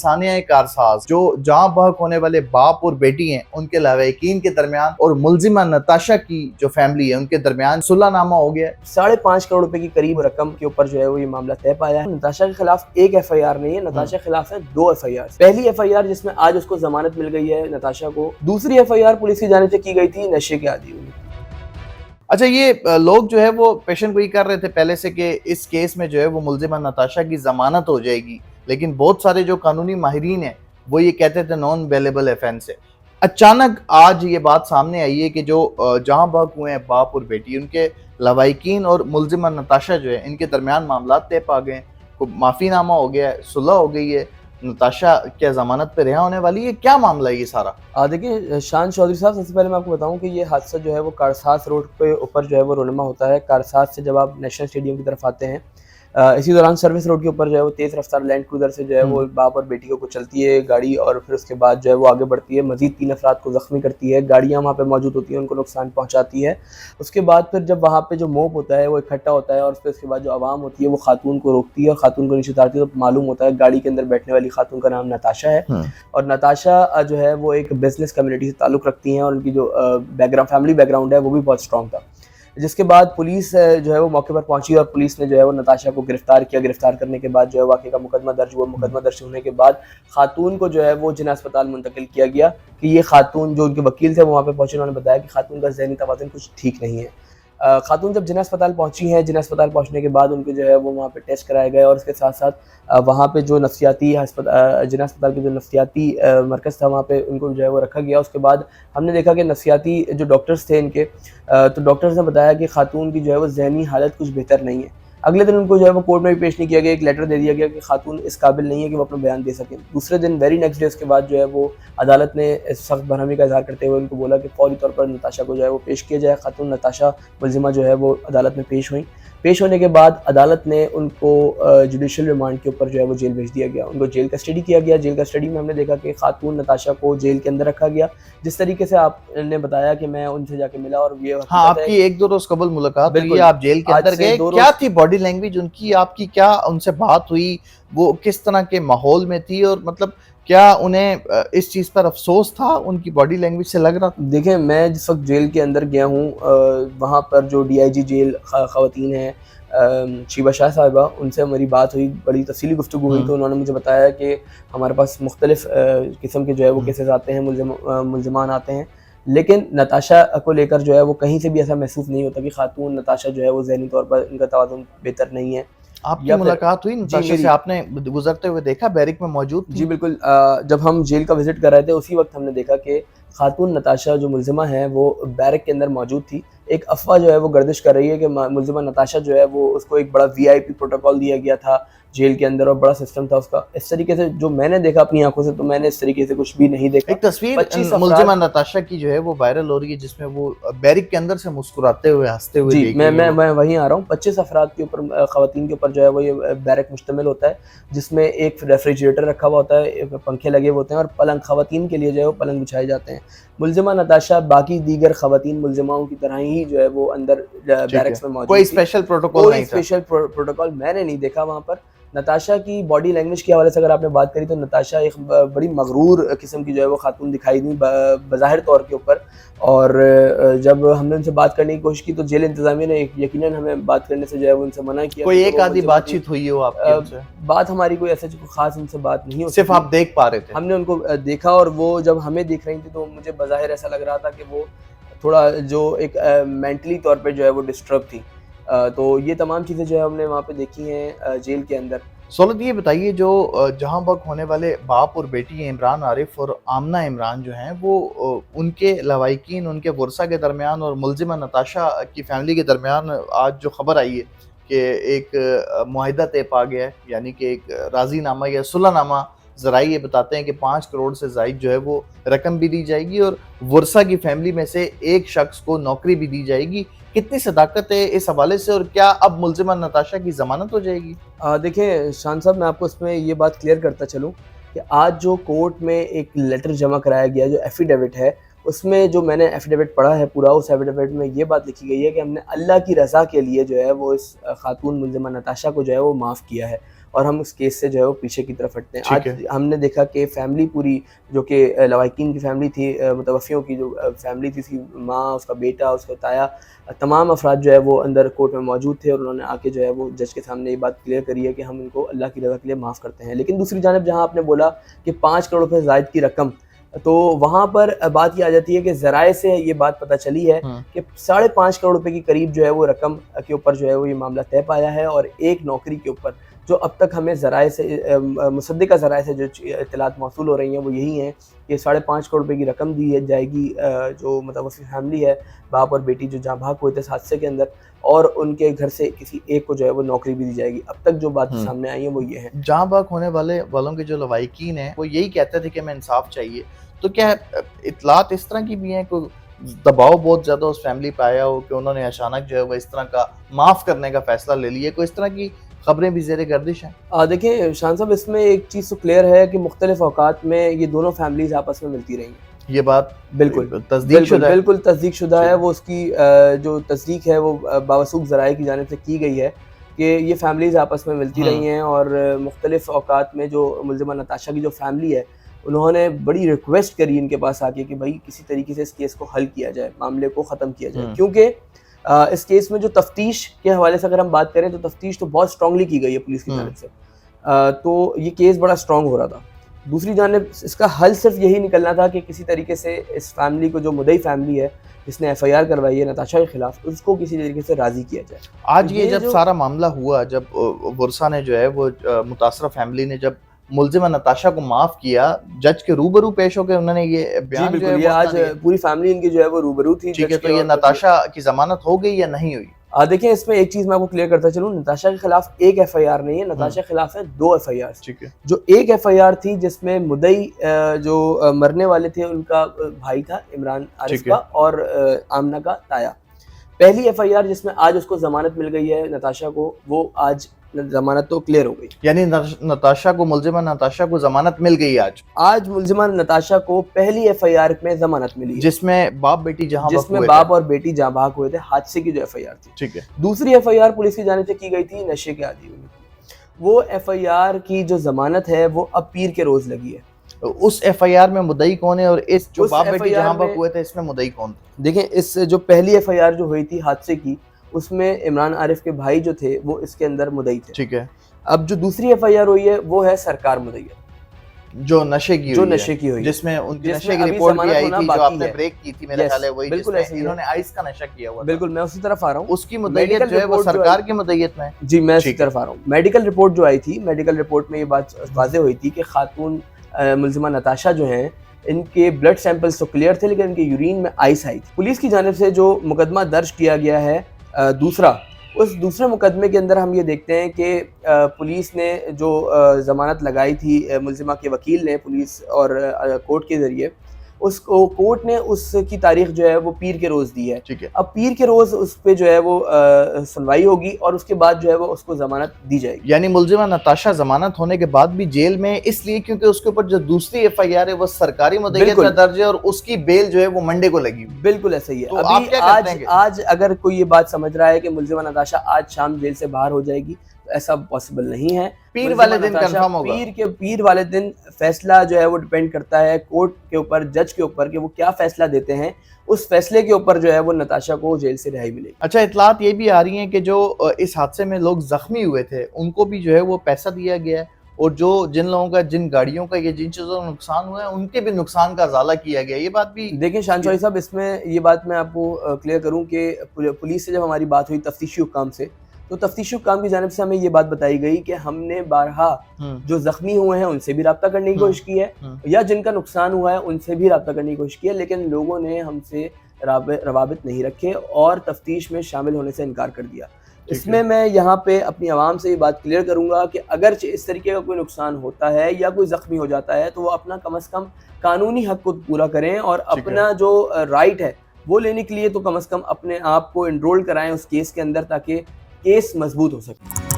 सानिया कारसाज जो जहां बहक होने वाले बाप और बेटी हैं उनके लवाहिकीन के दरमियान और मुलजिमा नताशा की जो फैमिली है उनके दरमियान सुलहनामा हो गया। 5.5 करोड़ रुपए की करीब रकम के ऊपर जो है वो ये मामला तय पाया है। नताशा के खिलाफ एक FIR नहीं है, नताशा के खिलाफ है 2 FIR। पहली FIR जिसमें आज उसको जमानत मिल गई है नताशा को, दूसरी FIR पुलिस की जानिब से की गई थी नशे के आदी हुई। अच्छा, ये लोग जो है वो पेशन गोई कर रहे थे पहले से कि इस केस में जो है वो मुलजिमा नताशा की जमानत हो जाएगी, लेकिन बहुत सारे जो कानूनी माहिरीन हैं वो ये कहते थे नॉन अवेलेबल ऑफेंस है। अचानक आज ये बात सामने आई है कि जो जहां बहक हुए हैं बाप और बेटी उनके लवाहिकीन और मुलजिमा नताशा जो है इनके दरमियान मामला तय पा गए, माफीनामा हो गया है, सुलह हो गई है, नताशा क्या जमानत पे रिहा होने वाली है, क्या मामला है ये सारा? देखिए शान चौधरी साहब, सबसे पहले मैं आपको बताऊं कि ये हादसा जो है वो कारसाज रोड पे ऊपर जो है वो रोनमा होता है। कारसाज से जब आप नेशनल स्टेडियम की तरफ आते हैं, इसी दौरान सर्विस रोड के ऊपर जो है वो तेज़ रफ्तार लैंड क्रूजर से जो है वो बाप और बेटी को कुचलती है गाड़ी, और फिर उसके बाद जो है वो आगे बढ़ती है, मजीद 3 अफराद को ज़ख्मी करती है, गाड़ियाँ वहाँ पे मौजूद होती हैं उनको नुकसान पहुँचाती है। उसके बाद फिर जब वहाँ पे जो मोब होता है वो इकट्ठा होता है और फिर उसके बाद जो आवाम होती है वो खातून को रोकती है और खातून को नीचे उतारती है, तो मालूम होता है गाड़ी के अंदर बैठने वाली खातून का नाम नताशा है। और नताशा जो है वो एक बिजनेस कम्युनिटी से ताल्लुक़ रखती हैं और उनकी जो फैमिली बैकग्राउंड है वो भी बहुत स्ट्रॉन्ग था। जिसके बाद पुलिस जो है वो मौके पर पहुंची और पुलिस ने जो है वो नताशा को गिरफ्तार किया। गिरफ्तार करने के बाद जो है वाक़े का मुकदमा दर्ज हुआ। मुकदमा दर्ज होने के बाद खातून को जो है वो जिना अस्पताल मुंतकिल किया गया कि ये खातून, जो उनके वकील थे वो वहाँ पे पहुंचे, उन्होंने बताया कि खातून का ज़हनी तवाज़ुन कुछ ठीक नहीं है। खातून जब जिना अस्पताल पहुंची हैं, जिना अस्पताल पहुंचने के बाद उनके जो है वो वहाँ पे टेस्ट कराए गए और उसके साथ साथ वहाँ पे जो नफ्सियाती जिना अस्पताल के जो नफ्सियाती मरकज़ था वहाँ पे उनको जो है वो रखा गया। उसके बाद हमने देखा कि नफ्सियाती जो डॉक्टर्स थे इनके, तो डॉक्टर्स ने बताया कि खातून की जो है वो ज़हनी हालत कुछ बेहतर नहीं है। अगले दिन उनको जो है वो कोर्ट में भी पेश नहीं किया गया, एक लेटर दे दिया गया कि खातून इस काबिल नहीं है कि वो अपना बयान दे सकें। दूसरे दिन वेरी नेक्स्ट डे उसके बाद जो है वो अदालत ने सख्त बरहमी का इज़हार करते हुए उनको बोला कि फौरी तौर पर नताशा को जो है वो पेश किया जाए। खातून नताशा मुल्ज़िमा जो है वो अदालत में पेश हुई। पेश होने के बाद अदालत ने उनको जुडिशल रिमांड के ऊपर जो है वो जेल भेज दिया गया, उनको जेल कस्टडी किया गया। जेल कस्टडी में हमने देखा कि खातून नताशा को जेल के अंदर रखा गया। जिस तरीके से आपने बताया कि मैं उनसे जाके मिला और ये हाँ, आपकी 1-2 रोज कबल मुलाकात हुई, आप जेल के अंदर गए, क्या थी बॉडी लैंग्वेज उनकी, आपकी क्या उनसे बात हुई, वो किस तरह के माहौल में थी और मतलब क्या उन्हें इस चीज़ पर अफसोस था, उनकी बॉडी लैंग्वेज से लग रहा था? देखिए, मैं जिस वक्त जेल के अंदर गया हूँ, वहाँ पर जो DIG जेल ख़वातीन हैं, शीबा शाह साहिबा, उनसे हमारी बात हुई, बड़ी तफसीली गुफ्तगू हुई। तो उन्होंने मुझे बताया कि हमारे पास मुख्तलिफ़ किस्म के जो है वो केसेस आते हैं, मुल्ज़िमान आते हैं, लेकिन नताशा को लेकर जो है वो कहीं से भी ऐसा महसूस नहीं होता कि खातून नताशा जो है वो ज़हनी तौर पर इनका तवाज़ुन बेहतर नहीं है। आपकी मुलाकात हुई नताशा से, आपने गुजरते हुए देखा, बैरिक में मौजूद थी? जी बिल्कुल। जब हम जेल का विज़िट कर रहे थे उसी वक्त हमने देखा कि खातून नताशा जो मुल्ज़िमा है वो बैरक के अंदर मौजूद थी। एक अफ़वाह जो है वो गर्दिश कर रही है कि मुल्ज़िमा नताशा जो है वो उसको एक बड़ा VIP प्रोटोकॉल दिया गया था जेल के अंदर और बड़ा सिस्टम था उसका। इस तरीके से जो मैंने देखा अपनी आंखों से, तो मैंने इस तरीके से कुछ भी नहीं देखा। एक तस्वीर मुल्ज़िमा नताशा की जो है वो वायरल हो रही है जिसमें वो बैरिक के अंदर से मुस्कुराते हुए, हंसते हुए जी, मैं वहीं आ रहा हूँ। 25 अफराद के ऊपर, ख़वातीन के ऊपर जो है वो ये बैरक मुश्तमिल होता है, जिसमें एक रेफ्रिजरेटर रखा हुआ होता है, पंखे लगे हुए होते हैं और पलंग, ख़वातीन के लिए जो है वो पलंग बिछाए जाते हैं। मुल्ज़िमा नताशा बाकी दीगर ख़वातीन मुल्ज़िमाओं की तरह ही जो है वो अंदर बैरक्स में मौजूद थी। कोई स्पेशल प्रोटोकॉल मैंने नहीं देखा वहाँ पर। नताशा की बॉडी लैंग्वेज के हवाले से अगर आपने बात करी तो नताशा एक बड़ी मगरूर किस्म की जो है वो खातून दिखाई दी बज़ाहिर तौर के ऊपर। और जब हमने उनसे बात करने की कोशिश की तो जेल इंतज़ामिया ने यकीनन हमें बात करने से जो है वो उनसे मना किया। कोई एक आधी बातचीत हुई हो आपकी उनसे? बात हमारी कोई ऐसे ख़ास उनसे बात नहीं हुई, सिर्फ आप देख पा रहे थे? हमने उनको देखा और वो जब हमें देख रही थी तो मुझे बज़ाहिर ऐसा लग रहा था कि वो थोड़ा जो एक मेंटली तौर पे जो है वो डिस्टर्ब थी। तो ये तमाम चीज़ें जो है हमने वहाँ पे देखी हैं जेल के अंदर। सोलत, ये बताइए जो जहां बहक होने वाले बाप और बेटी हैं, इमरान आरिफ और आमना इमरान जो हैं, वो उनके लवाहिकीन, उनके वर्सा के दरमियान और मुल्ज़िमा नताशा की फैमिली के दरमियान आज जो खबर आई है कि एक मुआहिदा तय पा गया है, यानी कि एक राज़ीनामा या सुलहनामा, ज़राए ये बताते हैं कि 5 करोड़ से ज़ायद जो है वो रकम भी दी जाएगी और वर्सा की फैमिली में से एक शख्स को नौकरी भी दी जाएगी। कितनी सदाकत है इस हवाले से और क्या अब मुल्ज़िमा नताशा की ज़मानत हो जाएगी? देखिए शान साहब, मैं आपको इसमें ये बात क्लियर करता चलूँ कि आज जो कोर्ट में एक लेटर जमा कराया गया, जो एफिडेविट है, उसमें जो मैंने एफिडेविट पढ़ा है पूरा, उस एफिडेविट में ये बात लिखी गई है कि हमने अल्लाह की रज़ा के लिए जो है वो इस खातून मुल्ज़िमा नताशा को जो है वो माफ़ किया है। और हम उस केस से जो है वो पीछे की तरफ हटते हैं। ठीक आज है। हमने देखा कि फैमिली पूरी, जो कि लवाहिकीन की फैमिली थी, मुतवफ़्फ़ियों की जो फैमिली थी, उसकी माँ, उसका बेटा, उसका ताया, तमाम अफराद जो है वो अंदर कोर्ट में मौजूद थे और उन्होंने आके जो है वो जज के सामने ये बात क्लियर करी है कि हम इनको अल्लाह की रज़ा के लिए माफ़ करते हैं। लेकिन दूसरी जानिब जहाँ आपने बोला कि 5 करोड़ रुपए ज़ायद की रकम, तो वहाँ पर बात ये आ जाती है कि ज़राए से ये बात पता चली है हुँ। कि 5.5 करोड़ रुपए के करीब जो है वो रकम के ऊपर जो है वो ये मामला तय पाया है, और एक नौकरी के ऊपर जो अब तक हमें ज़राए से मुसद्दिक़ा ज़राए से जो इत्तलात मौसूल हो रही हैं वो यही हैं कि 5.5 करोड़ रुपए की रकम दी है जाएगी, जो मुतवफ़्फ़ी फैमिली है, बाप और बेटी जो जाँ भाग हुए थे इस हादसे के अंदर, और उनके घर से किसी एक को जो है वो नौकरी भी दी जाएगी। अब तक जो बातें हुँ। सामने आई हैं वो ये हैं। जहाँ बाग होने वालों के जो लवाहिकीन हैं, वो यही कहते थे कि हमें इंसाफ चाहिए। तो क्या इत्तलात इस तरह की भी हैं, कोई दबाव बहुत ज़्यादा उस फैमिली पे आया हो कि उन्होंने अचानक जो है वो इस तरह का माफ़ करने का फ़ैसला ले लिया? कोई इस तरह की खबरें भी ज़ेर गर्दिश हैं? देखिए शान साहब, इसमें एक चीज़ तो क्लियर है कि मुख्तलिफ़ औक़ात में ये दोनों फैमिलीज़ आपस में मिलती रही हैं। ये बात बिल्कुल, तस्दीकशुदा है? बिल्कुल तस्दीकशुदा है। ठीक। वो उसकी जो तस्दीक है वो बावसूख ज़राए की जानिब से की गई है कि ये फैमिलीज़ आपस में मिलती हुँ। रही हैं, और मुख्तलिफ़ औक़ात में जो मुल्ज़िमा नताशा की जो फैमिली है, उन्होंने बड़ी रिक्वेस्ट करी इनके पास आके कि भई किसी तरीके से इस केस को हल किया जाए, मामले को ख़त्म किया जाए। हुँ। क्योंकि इस केस में जो तफ्तीश के हवाले से अगर हम बात करें तो तफ्तीश तो बहुत स्ट्रॉन्गली की गई है पुलिस की हुँ। जानिब से। तो ये केस बड़ा स्ट्रॉन्ग हो रहा था। दूसरी जानिब इसका हल सिर्फ यही निकलना था कि किसी तरीके से इस फैमिली को, जो मुद्दई फैमिली है जिसने एफआईआर करवाई है नताशा के खिलाफ, उसको किसी तरीके से राज़ी किया जाए। आज तो ये जब जो सारा मामला हुआ, जब बुरसा ने जो है वो मुतासरा फैमिली ने जब मुल्ज़िमा नताशा को माफ़ किया, जज के रूबरू पेश होके उन्होंने ये जी बयान जो है बिल्कुल, ये वो अपना आज दिया। पूरी फैमिली इनकी जो है वो रूबरू थी ठीक जज है, के, तो ये और नताशा की ज़मानत हो गई या नहीं हुई? देखिए इसमें एक चीज़ मैं आपको क्लियर करता चलूँ, नताशा के खिलाफ एक एफआईआर नहीं है, नताशा के खिलाफ है 2 एफआईआर। ठीक है। जो एक एफआईआर थी जिसमें मुद्दई जो मरने वाले थे उनका भाई था इमरान आरिफ ठीक है। का, और आमना का ताया। पहली एफआईआर जिसमें आज उसको ज़मानत मिल गई है नताशा को, वो आज ज़मानत तो क्लियर हो गई। यानी मुल्ज़िमा नताशा को ज़मानत मिल गई आज, आज मुल्ज़िमा नताशा को पहली एफआईआर में ज़मानत मिली है, जिसमें बाप बेटी जहाँ बक जिसमें हुए बाप थे। और बेटी जाँ भाग हुए थे, हादसे की जो एफआईआर थी। ठीक है। दूसरी एफआईआर पुलिस की जानिब से की गई थी नशे के आदी होने की। वो एफआईआर की जो ज़मानत है वो अब पीर के रोज़ लगी है। तो उस एफआईआर में मुद्दई कौन है और इस जो उस बाप बेटी एफआईआर जहाँ बक में हुए थे इसमें मुद्दई कौन थे? देखिए, इस जो पहली एफआईआर जो हुई थी हादसे की, उसमें इमरान आरिफ के भाई जो थे वो इसके अंदर मुद्दई थे। ठीक है। अब जो दूसरी एफआईआर हुई है वो है सरकार मुद्दई, जो नशे की जो हुई है, नशे की हुई है, जिसमें उनकी जिसमें नशे की अभी रिपोर्ट भी ज़मानत आई होना थी, जो बाकी आपने है। ब्रेक की थी मेरा ख्याल है वही, बिल्कुल जिसमें ऐसे ही है। इन्होंने आइस का नशा किया हुआ था। बिल्कुल, मैं उसी तरफ आ रहा हूँ। उसकी मुद्दईयत मेडिकल जो है वो रिपोर्ट जो सरकार आई, की मुद्दईयत में है। जी मैं इसी ठीक है। तरफ आ रहा हूँ। मेडिकल रिपोर्ट जो आई थी, मेडिकल रिपोर्ट में ये बात वाज़ेह हुई थी कि खातून मुल्ज़िमा नताशा जो हैं, इनके ब्लड सैंपल्स तो क्लियर थे लेकिन इनके यूरिन में आइस आई थी। पुलिस की जानिब से जो मुकदमा दर्ज किया गया है दूसरा, उस दूसरे मुकदमे के अंदर हम ये देखते हैं कि पुलिस ने जो ज़मानत लगाई थी, मुल्ज़िमा के वकील ने पुलिस और कोर्ट के ज़रिए, उसको कोर्ट ने उसकी तारीख जो है वो पीर के रोज़ दी है। ठीक है। अब पीर के रोज़ उस पे जो है वो सुनवाई होगी और उसके बाद जो है वो उसको ज़मानत दी जाएगी। यानी मुल्ज़िमा नताशा ज़मानत होने के बाद भी जेल में है, इसलिए क्योंकि उसके ऊपर जो दूसरी एफआईआर है वो सरकारी मुद्दईयत बिल्कुल। में दर्ज है और उसकी बेल जो है वो मंडे को लगी हुई है। बिल्कुल ऐसा ही है। तो आप अभी क्या कहते हैं कि आज अगर कोई ये बात समझ रहा है कि मुल्ज़िमा नताशा आज शाम जेल से बाहर हो जाएगी, तो ऐसा पॉसिबल नहीं है। पीर मुल्ज़िमा वाले दिन नताशा कंफर्म होगा? पीर वाले दिन फैसला जो है वो डिपेंड करता है कोर्ट के ऊपर, जज के ऊपर कि वो क्या फैसला देते हैं। उस फैसले के ऊपर जो है वो नताशा को जेल से रिहाई मिलेगी। अच्छा, इत्तलात ये भी आ रही हैं कि जो इस हादसे में लोग ज़ख्मी हुए थे, उनको भी जो है वो पैसा दिया गया है और जो जिन लोगों का, जिन गाड़ियों का या जिन चीज़ों का नुकसान हुआ है, उनके भी नुकसान का इज़ाला किया गया है। ये बात भी देखिए शान चौधरी साहब, इसमें ये बात मैं आपको क्लियर करूँ कि पुलिस से जब हमारी बात हुई तफ्तीशी हुक्काम से, तो तफ्तीशी हुक्काम की जानिब से हमें ये बात बताई गई कि हमने बारहा जो ज़ख्मी हुए हैं उनसे भी राब्ता करने की कोशिश की है, या जिनका नुकसान हुआ है उनसे भी राब्ता करने की कोशिश की है, लेकिन लोगों ने हमसे रवाबित नहीं रखे और तफ्तीश में शामिल होने से इनकार कर दिया। इसमें मैं यहाँ पे अपनी आवाम से ये बात क्लियर करूँगा कि अगर इस तरीके का कोई नुकसान होता है या कोई ज़ख्मी हो जाता है तो वो अपना कम से कम कानूनी हक को पूरा करें और अपना जो राइट है वो लेने के लिए तो कम से कम अपने आप को एनरोल कराएं उस केस के अंदर, ताकि केस मजबूत हो सके।